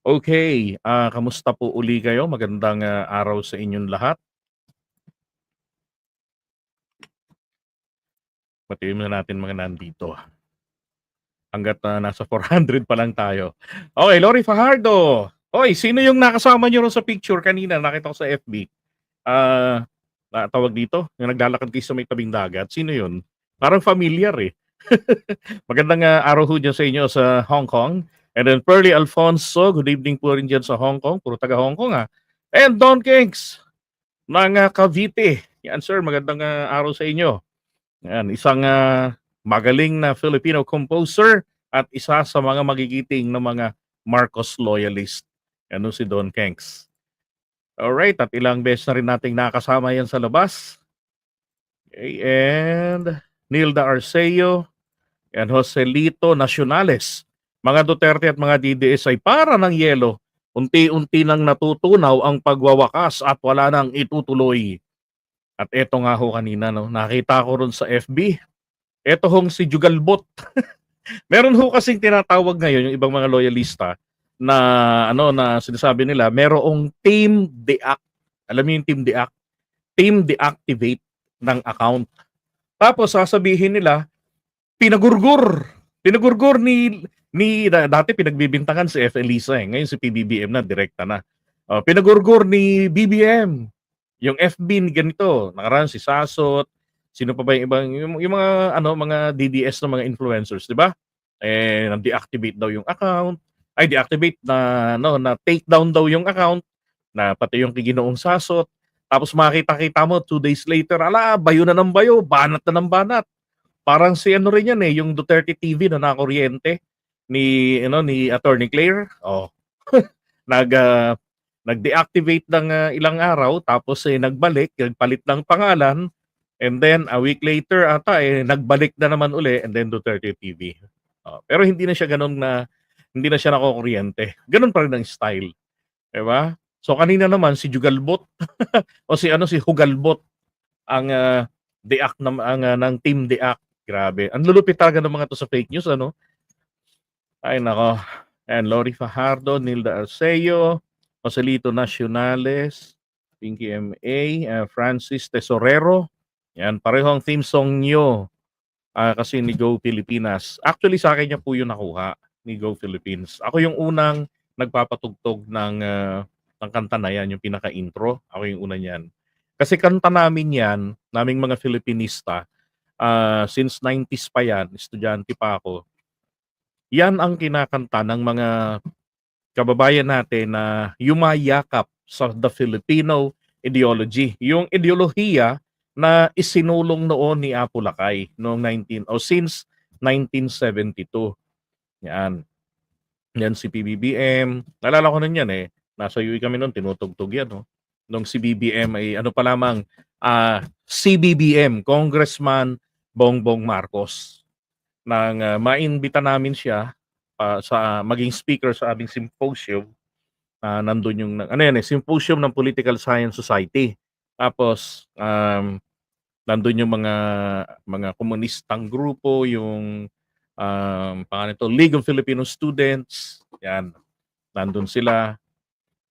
Okay, kamusta po uli kayo? Magandang, araw sa inyong lahat. Batiin muna natin mga nandito, hangga't, nasa 400 pa lang tayo. Okay, Lori Fajardo. Hoy, sino yung nakasama niyo ron sa picture kanina? Nakita ko sa FB. Ah, tawag dito, yung naglalakad kayo sa may tabing dagat, sino yun? Parang familiar, eh. Magandang, araw ho diyan sa inyo sa Hong Kong. And then Pearly Alfonso, good evening po rin diyan sa Hong Kong, puro taga Hong Kong, And Don Kings ng, Cavite. Yan sir, magandang, araw sa inyo. Yan, isang, magaling na Filipino composer at isa sa mga magigiting na mga Marcos loyalist. Yan ho si Don Kengs. Alright, at ilang beses na rin nating nakasama yan sa labas. Okay, and Nilda Arceo and Joselito Nacionales. Mga Duterte at mga DDS ay para ng yelo. Unti-unti nang natutunaw ang pagwawakas at wala nang itutuloy. At eto nga ho kanina, no, nakita ko ron sa FB. Eto hong si Jugalbot. Meron ho kasing tinatawag ngayon yung ibang mga loyalista na ano na sinasabi nila merong team deact. Alam niyo yung team deact? Team deactivate ng account. Tapos sasabihin nila pinagurgur. Pinagurgur ni dati pinagbibintangan si F. Elisa eh. Ngayon si PBBM na direkta na. Pinagurgur ni BBM. Yung FB ni ganito, nakaraan si Sasot, sino pa ba yung ibang yung mga ano mga DDS na mga influencers, 'di ba? Nag-deactivate daw yung account. Ay deactivate na no, na take down daw yung account na pati yung kay Ginoong Sasot. Tapos makita-kita mo 2 days later, ala, bayo na ng bayo, banat na ng banat. Parang si ano rin yan eh, yung Duterte TV na nakuryente ni Attorney Claire. Oh, nag nag-deactivate ng ilang araw tapos nagbalik, nagpalit ng pangalan and then a week later ata nagbalik na naman uli and then Duterte TV. Pero hindi na siya nakukuryente. Ganun pa rin ang style, 'di ba? So kanina naman si Jugalbot o si Hugalbot ang deact ng team deact. Grabe. Ang lulupit talaga ng mga to sa fake news ano. Ay nako. And Lori Fajardo, Nilda Arceo, Joselito Nacionales, Pinky MA, Francis Tesorero. Yan, pareho ang theme song nyo. Kasi ni Go Pilipinas. Actually, sa akin niya po yung nakuha ni Go Philippines. Ako yung unang nagpapatugtog ng kanta na yan, yung pinaka-intro. Ako yung una niyan. Kasi kanta namin yan, naming mga Filipinista, since 90s pa yan, estudyante pa ako. Yan ang kinakanta ng mga kababayan natin na yumayakap sa the Filipino ideology. Yung ideolohiya na isinulong noon ni Apo Lakay noong since 1972. Yan. Yan si PBBM. Naalala ko nun yan eh. Nasa UE kami noon, tinutugtog yan. No? Nung si BBM ay ano pa lamang, CBBM, Congressman Bongbong Marcos. Nang maimbita namin siya sa maging speaker sa aming symposium, nandun yung ano yan symposium ng Political Science Society. Tapos nandun yung mga komunistang grupo, yung pangalan ito, League of Filipino Students. Yan, nandun sila.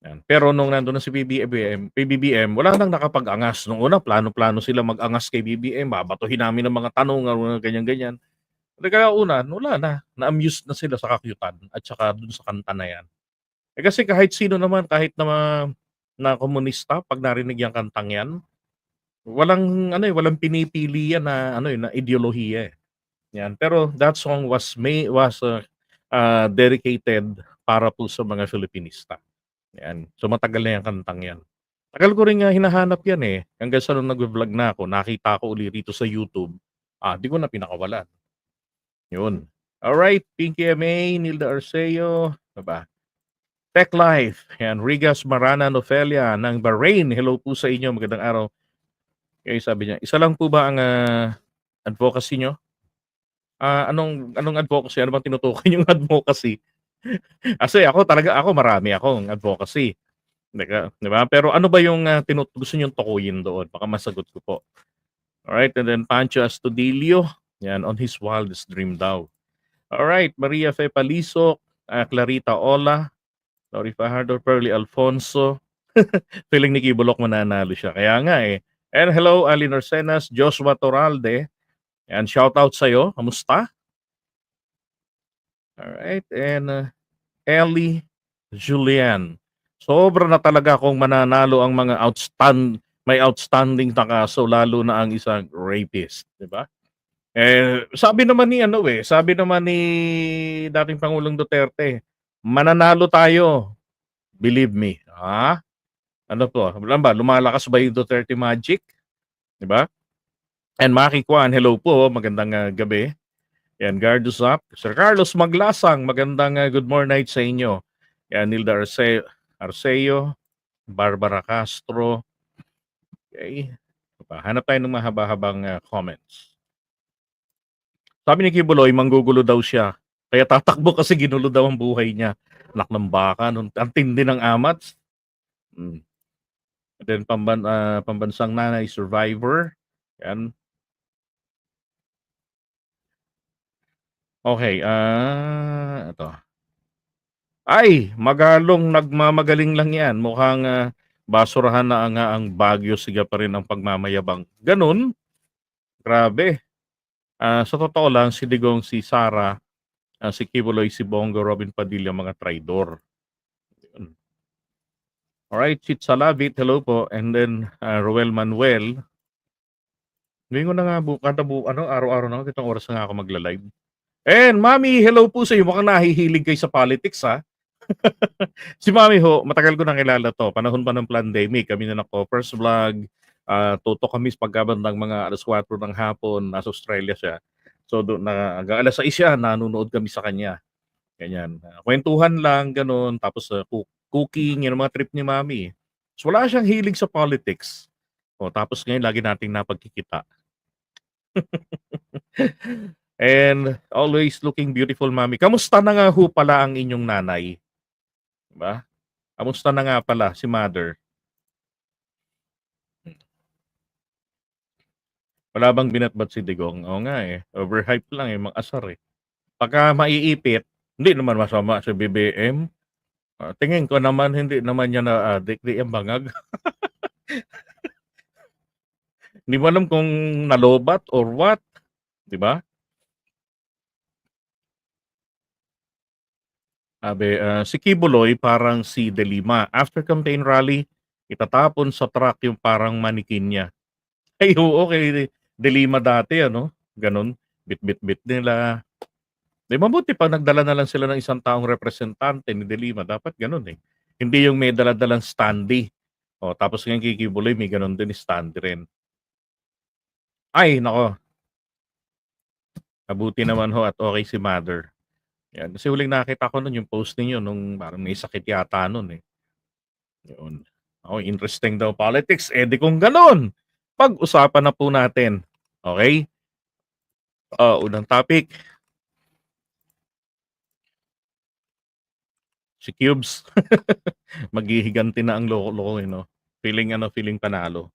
Yan. Pero nung nandun na si PBBM, wala nang nakapag-angas. Nung una, plano-plano sila mag-angas kay BBM. Babatuhin namin ng mga tanong, ganyan-ganyan. Nagkaunan, wala na. Na-amuse na sila sa kakyutan at saka dun sa kanta na yan. Kasi kahit sino naman, kahit na komunista, pag narinig yung kantang yan, walang pinipili yan na ideolohiya. Yan. Pero that song was dedicated para po sa mga Filipinista. Yan. So matagal na yung kantang yan. Tagal ko rin hinahanap yan eh. Hanggang sa nung nag-vlog na ako, nakita ko uli rito sa YouTube. Di ko na pinakawalan. Yun. Alright, Pinky MA, Nilda Arceo, ba? Tech Life, yan, Rigas Marana Nofelia ng Bahrain. Hello po sa inyo, magandang araw. Okay, sabi niya, isa lang po ba ang advocacy nyo? Anong advocacy? Ano bang tinutukoy yung advocacy? Kasi ako marami akong advocacy. Di ba? Pero ano ba yung gusto nyo tukuyin doon? Baka masagot ko po. Alright, and then Pancho Astudillo, yan, on his wildest dream daw. Alright, Maria Fe Palisok, Clarita Ola, Lori Fajardo, Pearly Alfonso. Feeling ni Kibulok mananalo siya. Kaya nga eh. And hello, Alin Orsenas, Joshua Toralde. And shout out sa'yo. Kamusta? Alright. And Ellie Julian. Sobra na talaga kung mananalo ang mga may outstanding na kaso, lalo na ang isang rapist. Diba? Sabi naman ni dating Pangulong Duterte, mananalo tayo. Believe me. Ha? Ano po? Lumalakas ba yung Duterte magic? Diba? And Maki Kwan, hello po. Magandang gabi. Yan, Gardos up. Sir Carlos Maglasang, magandang good morning night sa inyo. Yan, Nilda Arceo, Barbara Castro. Okay. Hanap tayo ng mahaba-habang comments. Sabi ni Kibuloy, manggugulo daw siya. Kaya tatakbo kasi ginulo daw ang buhay niya. Anak ng baka, ang tindi ng amats. And then pambansang nanay survivor. Yan. Okay, ito. Ay, magalong nagmamagaling lang yan. Mukhang basurahan na ang Baguio, siga pa rin ang pagmamayabang. Ganun. Grabe. Sa totoo lang, si Digong, si Sara, si Kibuloy, si Bongo, Robin Padilla, mga traidor. Alright, Chit Salavit, hello po. And then, Roel Manuel. Ngayon ko na nga, araw-araw na ako, itong oras na nga ako magla-live. And Mami, hello po sa iyo. Mukhang nahihilig kayo sa politics, ha? Si Mami ho, matagal ko nang kilala to. Panahon pa ng pandemic, kami na nako first vlog. Tutok kami sa pagkabandang mga alas 4 ng hapon, nasa Australia siya. So doon na hanggang alas 6 siya, nanonood kami sa kanya. Ganyan. Kwentuhan lang, ganun. Tapos cooking, yan ang mga trip ni Mami. So wala siyang hilig sa politics. Tapos ngayon, lagi nating napagkikita. And always looking beautiful, Mami. Kamusta na nga ho pala ang inyong nanay? Diba? Kamusta na nga pala si Mother? Wala bang binatbat si Digong? Oo nga eh. Overhype lang eh. Mag-asar eh. Pagka maiipit, hindi naman masama sa BBM. Tingin ko naman, hindi naman niya na-addict. Di yung bangag. Hindi mo alam kung nalobat or what. Diba? Si Kibuloy parang si De Lima. After campaign rally, itatapon sa truck yung parang manikin niya. Ay, oo, kay De Lima dati, ano? Ganon. Bit-bit-bit nila. Di mabuti pag nagdala na lang sila ng isang taong representante ni De Lima. Dapat ganon eh. Hindi yung may daladalang standee. Tapos ngayon kay Kibuloy, may ganon din standee rin. Ay, nako. Kabuti naman ho at okay si Mother. Yan. Kasi huling nakita ko nun yung post ninyo nung parang may sakit yata nun eh. Yun. Interesting daw politics. Di kung ganon. Pag-usapan na po natin. Okay? Unang topic. Si Cubes. Maghihiganti na ang loko-loko, no? Feeling panalo.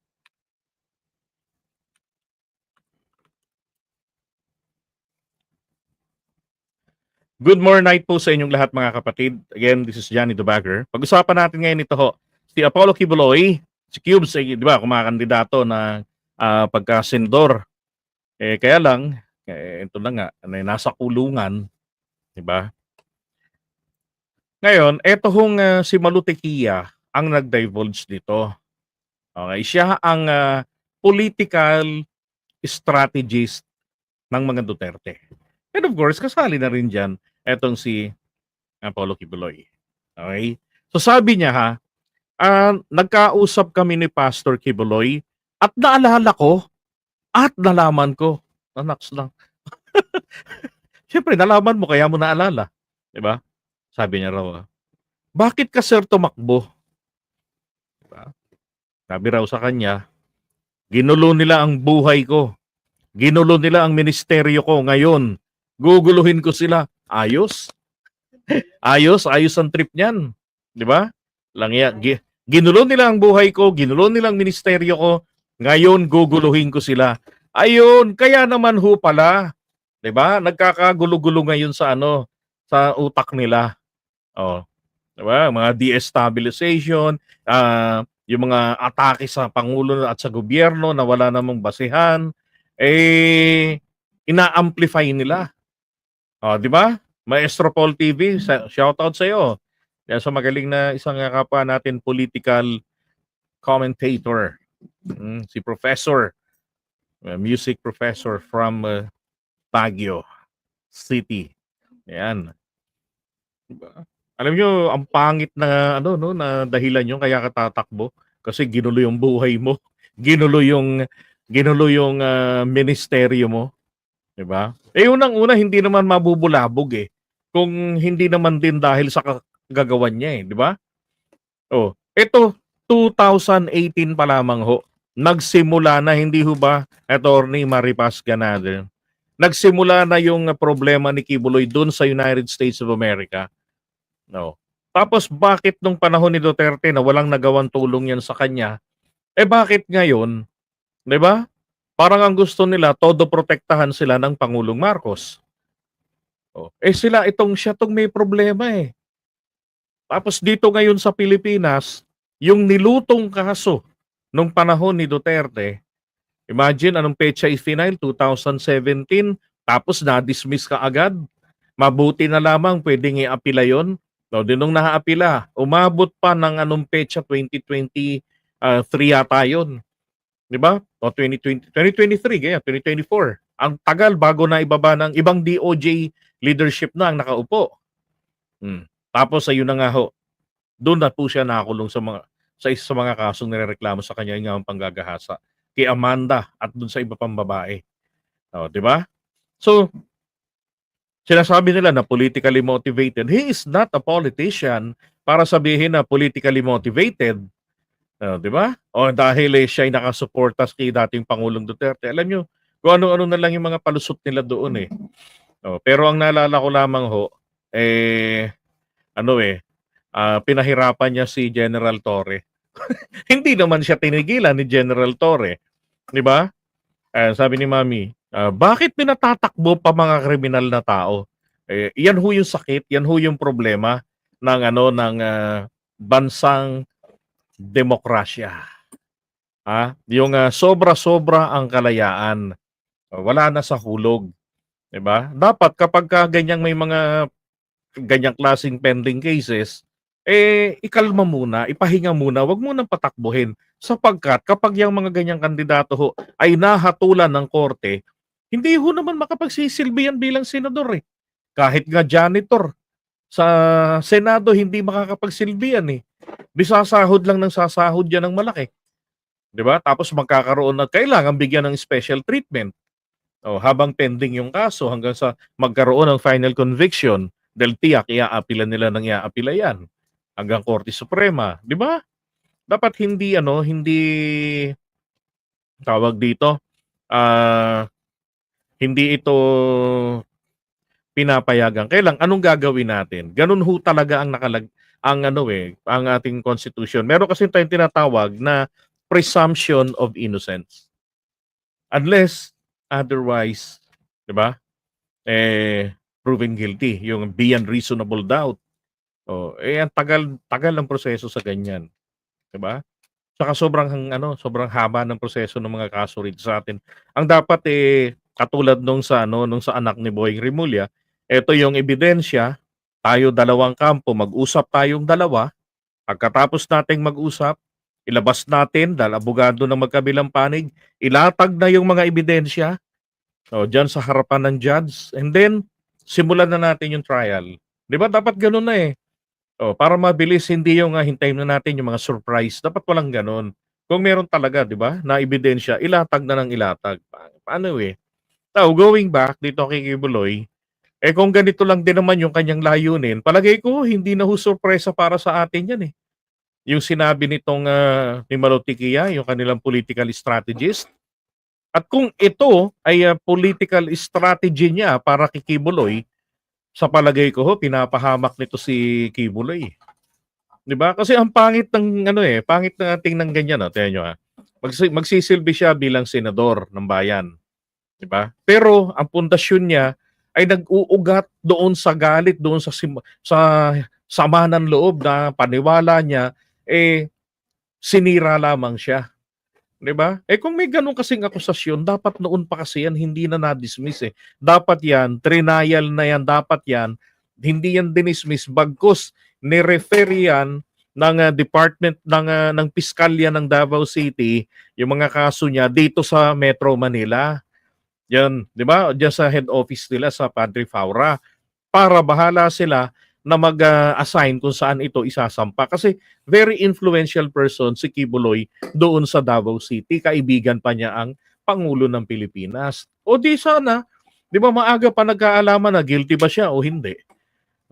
Good morning night po sa inyong lahat mga kapatid. Again, this is Johnny the Bagger. Pag-usapan natin ngayon ito ho. Si Apollo Kibuloy, si Cubes, di ba, kumakandidato na pagka-senador. Kaya lang, ito na nga, nasa kulungan, di ba? Ngayon, eto hong si Malutekia ang nag-divulge dito. Okay, siya ang political strategist ng mga Duterte. And of course, kasali na rin dyan etong si Apollo Kibuloy. Okay? So sabi niya ha, nagkausap kami ni Pastor Kibuloy at naalala ko at nalaman ko. Naks lang. Siyempre, nalaman mo kaya mo naalala. Diba? Sabi niya raw, bakit ka sir tumakbo? Diba? Sabi raw sa kanya, ginulo nila ang buhay ko. Ginulo nila ang ministeryo ko ngayon. Guguluhin ko sila. Ayos. ayos ang trip niyan. 'Di ba? Ginulo nila ang buhay ko, ginulo nila ang ministeryo ko. Ngayon guguluhin ko sila. Ayun, kaya naman ho pala. 'Di ba? Nagkakagulo-gulo ngayon sa sa utak nila. Diba? Mga destabilization, yung mga atake sa Pangulo at sa gobyerno na wala namang basihan, eh, ina-amplify nila. O, di ba? Maestro Paul TV, shoutout sa'yo. Yan sa magaling na isang kapwa natin political commentator. Si Professor, music professor from Baguio City. Yan. Diba? Alam nyo, ang pangit na ano no na dahilan yung kaya ka tatakbo kasi ginulo yung buhay mo. Ginulo yung ministeryo mo, 'di ba? Eh unang-una hindi naman mabubulabog eh kung hindi naman din dahil sa kagagawan niya eh, 'di ba? Oh, ito 2018 pa lamang ho. Nagsimula na hindi ho ba, Attorney Maripas Ganado? Nagsimula na yung problema ni Kibuloy doon sa United States of America. No. Tapos bakit nung panahon ni Duterte na walang nagawang tulong yan sa kanya, eh bakit ngayon, 'di ba? Parang ang gusto nila todo protektahan sila ng Pangulong Marcos. Oh, eh sila siya tong may problema eh. Tapos dito ngayon sa Pilipinas, yung nilutong kaso nung panahon ni Duterte, imagine anong petsa i-final 2017 tapos na-dismiss ka agad. Mabuti na lamang pwedeng i-apila 'yon. No, din nung naapila, umabot pa ng anong petsa 2023 yata 'yon. 'Di ba? O 2020, 2023 ganyan, 2024. Ang tagal bago na ibaba ng ibang DOJ leadership na ang nakaupo. Tapos ayun na nga ho, doon na po siya nakakulong sa isa sa mga kasong nirereklamo sa kanya yung nga panggagahasa kay Amanda at doon sa iba pang babae. O, 'di ba? So, sinasabi nila na politically motivated. He is not a politician para sabihin na politically motivated. Di ba? O dahil siya ay nakasuporta kay dating Pangulong Duterte. Alam nyo, kung ano-ano na lang yung mga palusot nila doon eh. Pero ang naalala ko lamang ho, pinahirapan niya si General Torre. Hindi naman siya tinigilan ni General Torre. Di ba? Sabi ni Mami, bakit pinatatakbo pa mga kriminal na tao? Yan ho yung sakit, yan ho yung problema ng bansang demokrasya. Yung sobra-sobra ang kalayaan. Wala na sa hulog, 'di ba? Dapat kapag ganyang may mga ganyang klaseng pending cases, ikalma muna, ipahinga muna, wag mo nang patakbuhin. Sapagkat kapag yung mga ganyang kandidato ho ay nahatulan ng korte, hindi ho naman makapagsisilbi yan bilang senador eh. Kahit nga janitor sa Senado, hindi makakapagsilbi yan eh. Di sasahod lang ng sasahod yan ng malaki. Di ba? Tapos magkakaroon na kailangan bigyan ng special treatment. Habang pending yung kaso hanggang sa magkaroon ng final conviction dahil tiyak iaapila nila ng iaapila yan hanggang Korte Suprema, di ba? Dapat hindi tawag dito hindi ito pinapayagan. Kailang anong gagawin natin? Ganun ho talaga ang ang ating constitution. Meron kasi tayong tinatawag na presumption of innocence. Unless otherwise, 'di ba? Proven guilty, yung beyond reasonable doubt. Ang tagal ng proseso sa ganyan, 'di ba? Saka sobrang haba ng proseso ng mga kaso rito sa atin. Ang dapat katulad nung sa anak ni Boying Rimulya, ito yung ebidensya, tayo dalawang kampo, mag-usap tayong dalawa. Pagkatapos nating mag-usap, ilabas natin dahil abogado ng magkabilang panig, ilatag na yung mga ebidensya diyan sa harapan ng judge, and then simulan na natin yung trial. 'Di ba dapat ganoon na eh. Para mabilis, hindi yung hintayin na natin yung mga surprise. Dapat walang ganun. Kung meron talaga, 'di ba, na ebidensya, ilatag na ng ilatag. Paano eh? Now, going back dito kay Kibuloy, kung ganito lang din naman yung kanyang layunin, palagay ko hindi na ho sorpresa para sa atin yan eh. Yung sinabi nitong ni Malotikia, yung kanilang political strategist. At kung ito ay political strategy niya para kay Kibuloy, sa palagay ko ho, pinapahamak nito si Kibuloy. 'Di ba? Kasi ang pangit ng pangit na tingnan ganyan, tingnan niyo magsisilbi siya bilang senador ng bayan, 'di ba? Pero ang pundasyon niya ay nag-uugat doon sa galit doon sa sama ng loob na paniwala niya, eh, sinira lamang siya. 'Di ba? Eh, kung may gano'n kasing akusasyon dapat noon pa kasi yan hindi na na-dismiss, eh. Dapat yan trinial na yan, dapat yan hindi yan dinismiss bagkus ni-refer yan ng, department ng piskalya ng Davao City, yung mga kaso niya dito sa Metro Manila. Yan, 'di ba? Diyan sa head office nila sa Padre Faura para bahala sila na mag-assign kung saan ito isasampa. Kasi very influential person si Kibuloy doon sa Davao City. Kaibigan pa niya ang Pangulo ng Pilipinas. O di sana, di ba maaga pa nagkaalaman na guilty ba siya o hindi?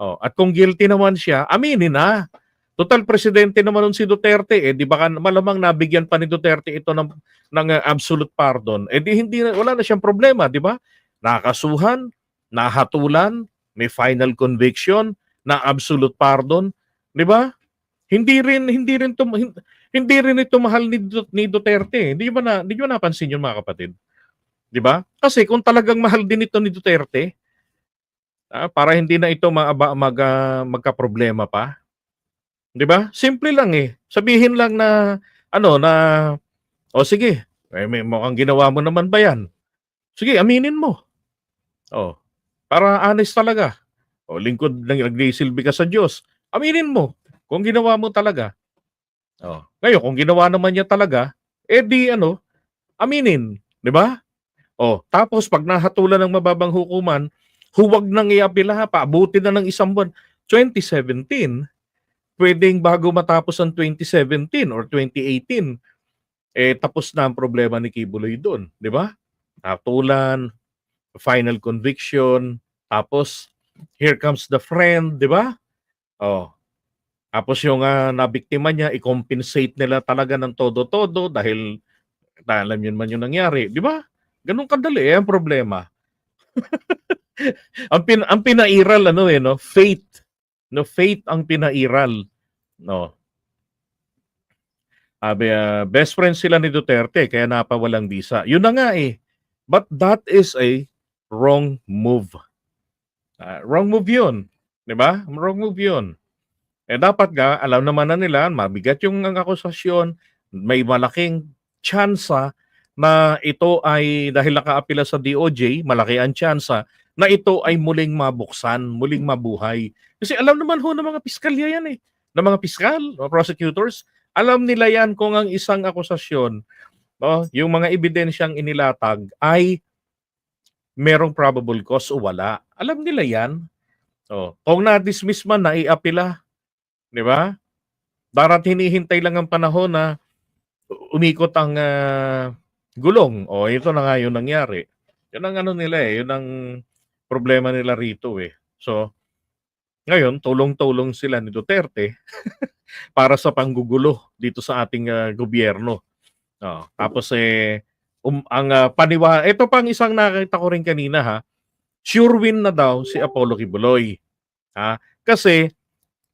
O, at kung guilty naman siya, aminin na. Total presidente naman nun si Duterte, eh, di ba malamang nabigyan pa ni Duterte ito ng absolute pardon. Eh di hindi, wala na siyang problema, di ba? Nakasuhan, nahatulan, may final conviction, na absolute pardon, 'di ba? Hindi rin ito mahal ni Duterte. Hindi ba napansin 'yun mga kapatid? 'Di ba? Kasi kung talagang mahal din ito ni Duterte, para hindi na ito magkaproblema pa, 'di ba? Simple lang eh. Sabihin lang na ano na, "O sige, eh, may mukhang ginawa mo naman ba 'yan? Sige, aminin mo." Oh, para honest talaga. O lingkod ng nagsisilbi ka sa Diyos, aminin mo kung ginawa mo talaga. Oh, ngayon kung ginawa naman niya talaga, eh di ano, aminin, 'di ba? Oh, tapos 'pag nahatulan ng mababang hukuman, huwag nang iapila pa, abutin na ng isang buwan. 2017, puwedeng bago matapos ang 2017 or 2018, eh tapos na ang problema ni Kibuloy do'n, 'di ba? Hatulan, final conviction, tapos here comes the friend, 'di ba? Oh, tapos yung, nabiktima niya i-compensate nila talaga ng todo-todo dahil alam niyo naman yung nangyari, 'di ba? Gano'n kadali, eh, ang problema. Ang pinairal ano, eh, 'no, faith, 'no, faith ang pinairal, 'no. Sabi, best friend sila ni Duterte kaya napawalang bisa. Yun na nga, eh. But that is a wrong move. Wrong move yun, 'di ba? Wrong move yun. Eh, dapat nga alam naman na nila mabigat yung ang akusasyon, may malaking tyansa na ito ay dahil nakaapela sa DOJ, malaki ang tyansa na ito ay muling mabuksan, muling mabuhay. Kasi alam naman ho ng mga piskalya yan, eh, ng mga piskal, mga prosecutors, alam nila yan kung ang isang akusasyon, yung mga ebidensyang inilatag ay merong probable cause o wala. Alam nila yan. Kung na-dismiss man, naiapela, 'di ba? Darat hinihintay lang ang panahon na umikot ang, gulong. Ito na nga yung nangyari. Yun ang ano nila, eh, yun ang problema nila rito, eh. So, ngayon tulong-tulong sila ni Duterte para sa panggugulo dito sa ating, gobyerno. Tapos, eh, ang, ito pang isang nakita ko rin kanina, ha, sure win na daw si Apollo Kibuloy, ha. Kasi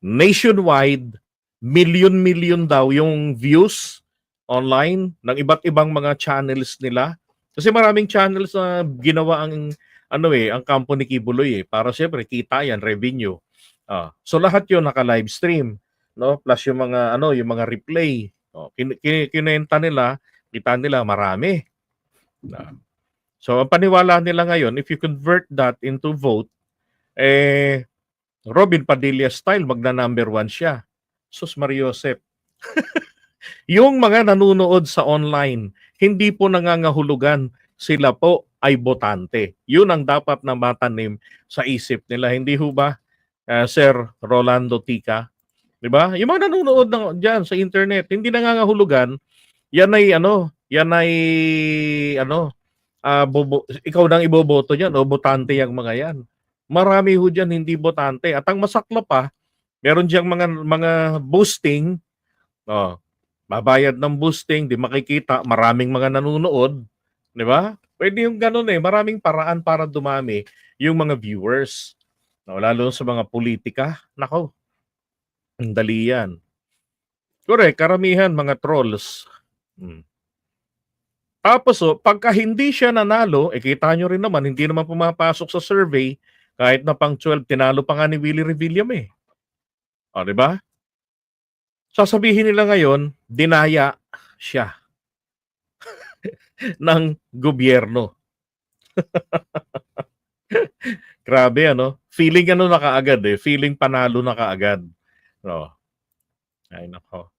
nationwide, million-million daw yung views online ng iba't ibang mga channels nila. Kasi maraming channels na ginawa ang ano eh, ang kampo ni Kibuloy eh, para siyempre kita yan, revenue. So lahat 'yon naka-livestream, no? Plus yung mga ano, yung mga replay. Kinenta nila, kita nila marami. So ang paniwala nila ngayon, if you convert that into vote, eh Robin Padilla style, magna-number 1 siya. Sus Mariosep. Yung mga nanonood sa online, hindi po nangangahulugan sila po ay botante. Yun ang dapat na matanim sa isip nila. Hindi ho ba, Sir Rolando Tica? 'Di ba? Yung mga nanonood diyan sa internet, hindi nangangahulugan, yan ay ano, ikaw nang iboboto diyan o botante yang mga yan. Marami ho diyan hindi botante at ang masakla pa, meron diyang mga boosting, babayad ng boosting, 'di makikita, maraming mga nanonood, 'di ba? Pwede yung gano'n, eh, maraming paraan para dumami yung mga viewers. Lalo sa mga politika, naku, ang dali yan. Korek, karamihan mga trolls. Tapos pagka hindi siya nanalo, kita nyo rin naman, hindi naman pumapasok sa survey, kahit na pang 12, tinalo pa nga ni Willie Revillame, eh. O, 'di ba? Sasabihin nila ngayon, dinaya siya ng gobyerno. Grabe ano? Feeling ano na kaagad eh, feeling panalo na kaagad. Oo. Ay nako.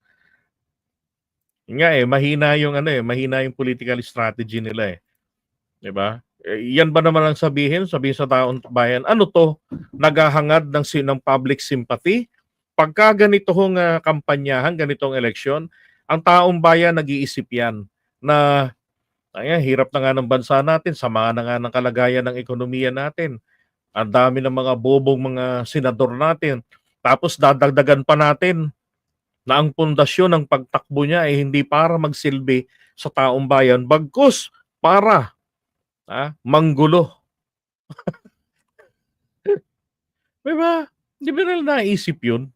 Yun nga eh, mahina yung ano eh, mahina yung political strategy nila eh. 'Di ba? Eh, yan ba naman ang sabihin sa taong bayan, ano to, naghahangad ng public sympathy? Pagka ganito hong kampanyahan, ganitong eleksyon, ang taong bayan nag-iisip yan na ayan, hirap na nga ng bansa natin, sama na nga ng kalagayan ng ekonomiya natin. Ang dami ng mga bobong mga senador natin. Tapos dadagdagan pa natin na ang pundasyon ng pagtakbo niya ay hindi para magsilbi sa taong bayan, bagkus para manggulo. Di ba? Di ba nila naisip yun?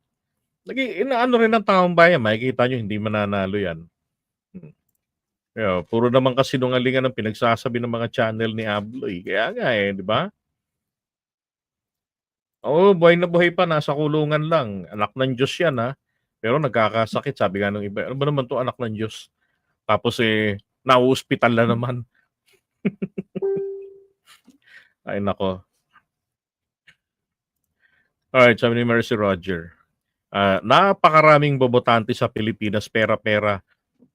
Inaano rin ng taong bayan, makikita nyo hindi mananalo yan. Puro naman kasinungalingan ang pinagsasabi ng mga channel ni Abloy. Kaya nga eh, di ba? Oo, buhay na buhay pa, nasa kulungan lang. Anak ng Diyos yan ha. Pero nagkakasakit, sabi nga ng iba. Ano ba naman to anak ng Diyos? Tapos na-hospital na naman. Ay nako. Alright, sabi ni Mercy Roger. Napakaraming bobotante sa Pilipinas, pera-pera,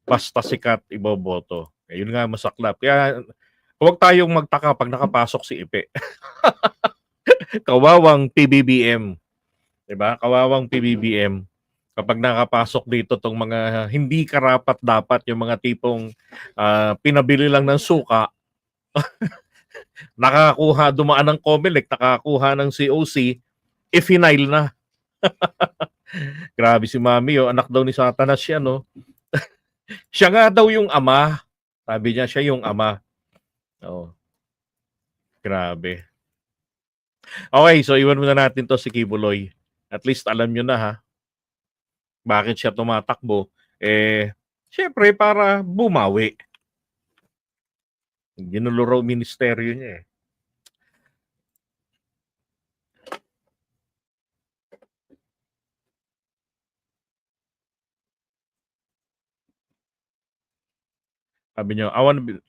basta sikat, iboboto. Yun nga masaklap. Kaya huwag tayong magtaka pag nakapasok si Ipe. Kawawang PBBM. Diba? Kawawang PBBM. Kapag nakapasok dito tong mga hindi karapat-dapat, yung mga tipong pinabili lang ng suka, nakakuha, dumaan ng COMELEC, nakakuha ng COC, i-final na. Grabe si Mami, anak daw ni Satanas siya, no? Siya nga daw yung ama. Sabi niya, siya yung ama. Oh. Grabe. Okay, so iwan muna natin to si Kibuloy. At least alam nyo na ha. Bakit siya tumatakbo? Syempre para bumawi. Ginulo raw ministeryo niya eh. Sabi niyo, I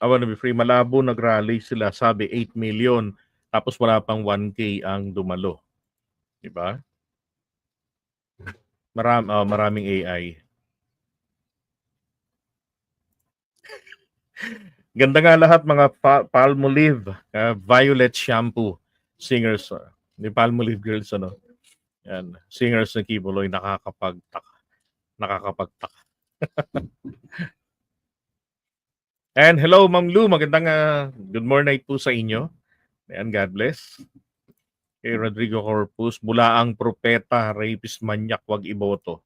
wanna be free. Malabo nag-rally sila. Sabi 8 million. Tapos wala pang 1K ang dumalo. Diba? Maraming AI. Ganda nga lahat mga Palmolive, Violet Shampoo, singers, ni Palmolive Girls, ano? Yan, singers ng Kibuloy, nakakapagtaka. And hello, Ma'am Lou, magandang good morning po sa inyo. Ayan, God bless. Kay Rodrigo Corpus, bulaang propeta, rapist, manyak, wag iboto.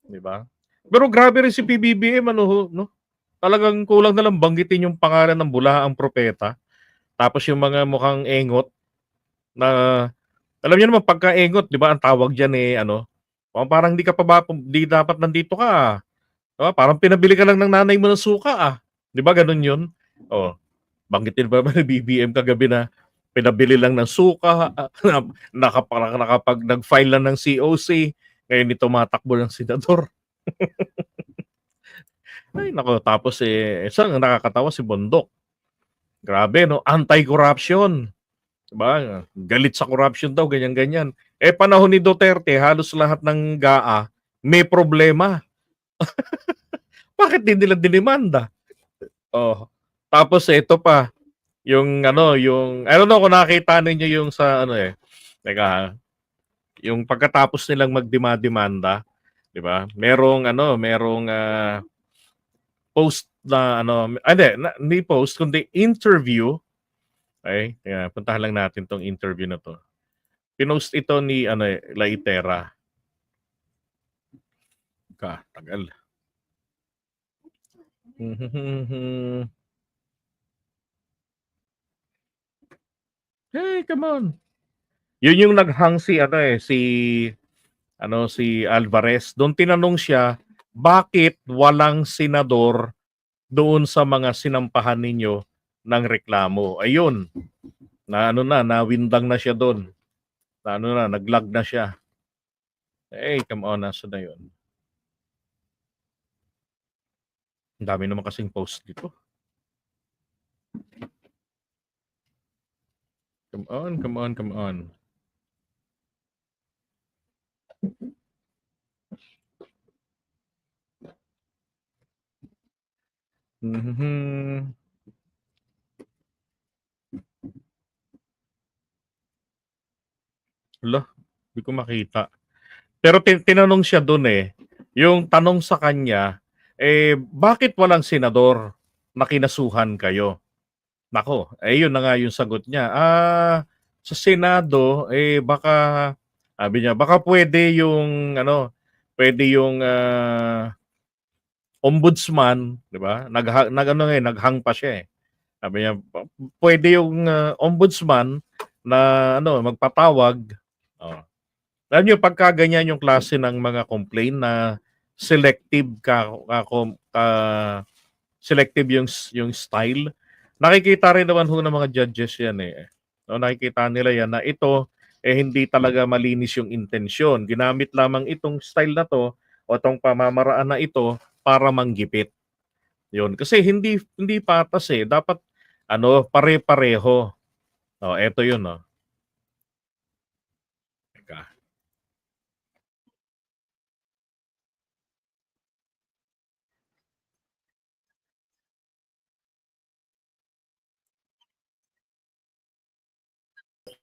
Di ba? Pero grabe rin si PBBM, ano, no? Talagang kulang na lang banggitin yung pangalan ng bulaang propeta. Tapos yung mga mukhang engot na, alam niyo naman, pagka-engot, di ba, ang tawag dyan eh, ano, parang di dapat nandito ka. Diba? Parang pinabili ka lang ng nanay mo ng suka ah. Di ba ganun yun? Oh, banggitin ba ni BBM kagabi na pinabili lang ng suka, nakapag nag-file lang ng COC, ngayon ito tumatakbo ng senador. Ay nako, tapos isang nakakatawa si Bondok. Grabe no, anti-corruption. Diba? Galit sa corruption daw, ganyan-ganyan. Panahon ni Duterte, halos lahat ng GAA may problema. Bakit din nila dinimanda? Oh. Tapos ito pa, yung ano, yung I don't know kung nakita ninyo yung sa ano teka, yung pagkatapos nilang magdemanda, 'di ba? Merong post na ano, hindi post kundi interview. Okay, kaya puntahan lang natin tong interview na to. Pinost ito ni Laitera. Tagal. Hey, come on. Yun yung naghang si si Alvarez. Doon tinanong siya, bakit walang senador doon sa mga sinampahan ninyo ng reklamo? Ayun. Nawindang na siya doon. Naglag na siya. Eh, come on, nasaan na yun? Ang dami naman kasing post dito. Come on, come on, come on. Mhm. Hala, di ko makita. Pero tinanong siya dun eh, yung tanong sa kanya, eh, bakit walang senador na kinasuhan kayo? Nako, eh yun na nga yung sagot niya. Sa Senado, eh baka, sabi niya, baka pwede yung, pwede yung ombudsman, di ba? Naghang pa siya eh. Sabi niya, pwede yung ombudsman na magpatawag. Oh. Alam niyo, pagka ganyan yung klase ng mga complaint na selective selective yung style, nakikita rin naman ho ng mga judges yan eh. No, nakikita nila yan na ito hindi talaga malinis yung intensyon. Ginamit lamang itong style na to o itong pamamaraan na ito para manggipit. Yun. Kasi hindi patas eh. Dapat pare-pareho. Oh, eto yun, no. Teka.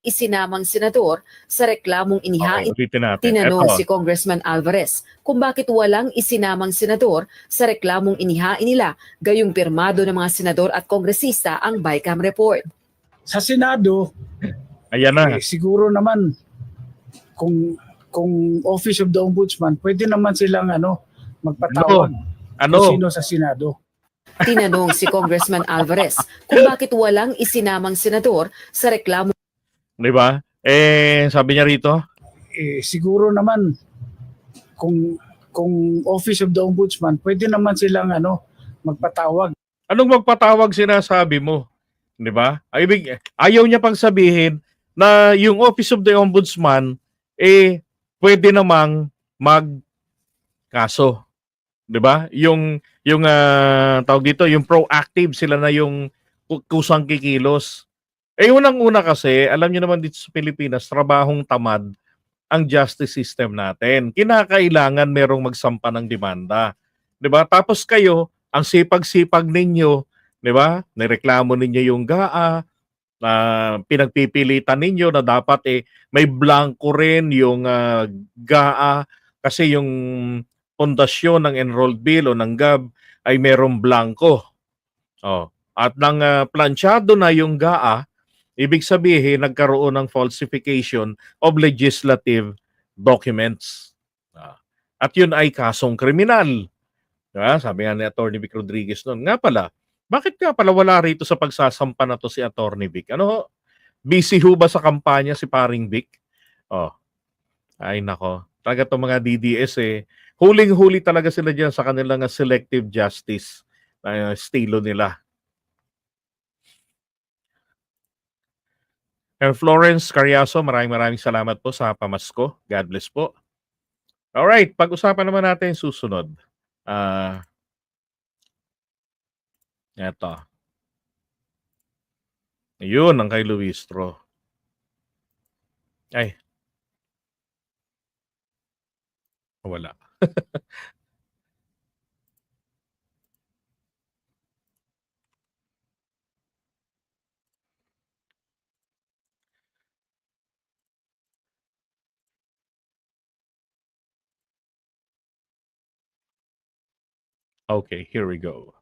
Isinamang senador sa reklamong Okay, inihain. ulitin natin. Tinanong Eto. si Congressman Alvarez kung bakit walang isinamang senador sa reklamong inihain nila, gayong pirmado ng mga senador at kongresista ang BICAM report. Sa Senado, Ayan na. siguro naman kung Office of the Ombudsman, pwede naman silang magpatawag kung sino sa Senado. Tinanong si Congressman Alvarez kung bakit walang isinamang senador sa reklamo. Di ba? Eh, sabi niya rito, Siguro naman kung Office of the Ombudsman, pwede naman silang magpatawag. anong magpatawag sinasabi mo? Di ba? Ayaw niya pang sabihin na yung Office of the Ombudsman pwede namang magkaso. 'Di ba? Yung tawag dito, yung proactive sila na yung kusang kikilos. Unang-una kasi, alam niyo naman dito sa Pilipinas, trabahong tamad ang justice system natin. Kinakailangan merong magsampa ng demanda. 'Di ba? Tapos kayo, ang sipag-sipag ninyo, 'di ba? Nireklamo ninyo yung GAA, na pinagpipilitan ninyo na dapat may blanco rin yung GAA kasi yung pundasyon ng enrolled bill o ng GAB ay merong blanco. Oh. At nang planchado na yung GAA, ibig sabihin nagkaroon ng falsification of legislative documents. At yun ay kasong kriminal. Sabi nga ni Atty. Vic Rodriguez noon, nga pala, bakit nga pala wala rito sa pagsasampa na to si Atty. Vic? Busy ho ba sa kampanya si paring Vic? Oh, ay nako. Talaga itong mga DDS huling-huli talaga sila dyan sa kanilang selective justice na estilo nila. Florence Carriaso, maraming salamat po sa pamasko. God bless po. Alright, pag-usapan naman natin susunod. Eto. Yun ang kay Luistro. Ay. Wala. Okay, here we go.